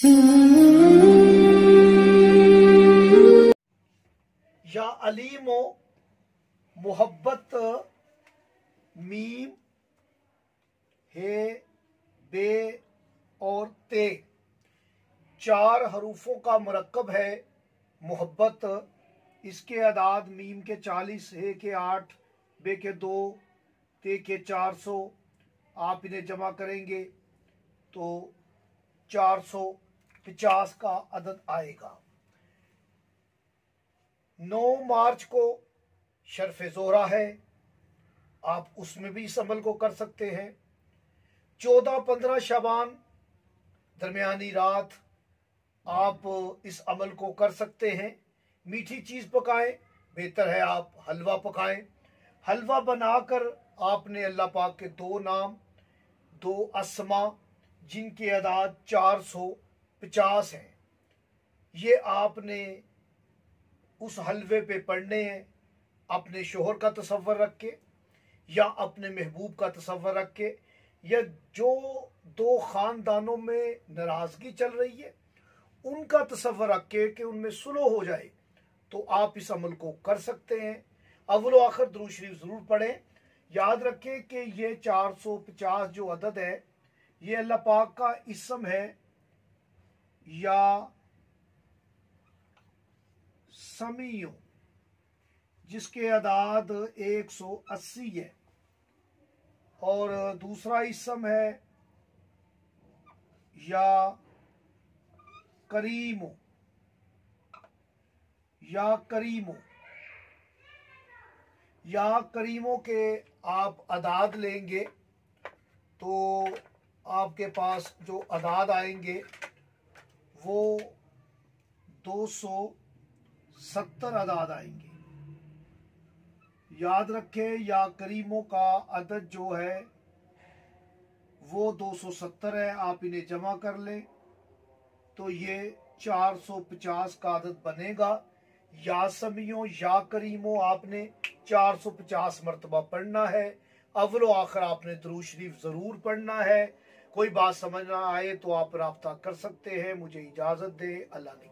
या अलीमो मोहब्बत मीम हे बे और ते 4 हरूफों का मुरक्कब है मोहब्बत। इसके अदाद मीम के 40, हे के 8, बे के 2, ते के 400। आप इन्हें जमा करेंगे तो 450 का अदद आएगा। 9 मार्च को शर्फ ज़ोहरा है, आप उसमें भी इस अमल को कर सकते हैं। 14-15 शबान दरमियानी रात आप इस अमल को कर सकते हैं। मीठी चीज़ पकाएं, बेहतर है आप हलवा पकाएं। हलवा बनाकर आपने अल्लाह पाक के 2 नाम, 2 अस्मा जिनके अदाद 450 हैं, ये आपने उस हलवे पे पढ़ने हैं। अपने शोहर का तसव्वुर रख के या अपने महबूब का तसव्वुर रख के, या जो 2 ख़ानदानों में नाराज़गी चल रही है उनका तसव्वुर रख के कि उनमें सुलह हो जाए, तो आप इस अमल को कर सकते हैं। अव्वल व आखिर दुरूद शरीफ ज़रूर पढ़ें। याद रखें कि ये 450 जो अदद है ये अल्लाह पाक का इसम है या समीयो, जिसके अदाद 180 है। और दूसरा इसम है या करीमो, या करीमो। या करीमों के आप अदाद लेंगे तो आपके पास जो अदाद आएंगे वो 270 अदाद आएंगे। याद रखें, या करीमों का अदद जो है वो 270 है। आप इन्हें जमा कर लें तो ये 450 का अदद बनेगा। या समियों या करीमों आपने 450 मरतबा पढ़ना है। अव्वल व आखिर आपने दुरूद शरीफ ज़रूर पढ़ना है। कोई बात समझ ना आए तो आप राब्ता कर सकते हैं। मुझे इजाज़त दे। अल्लाह ने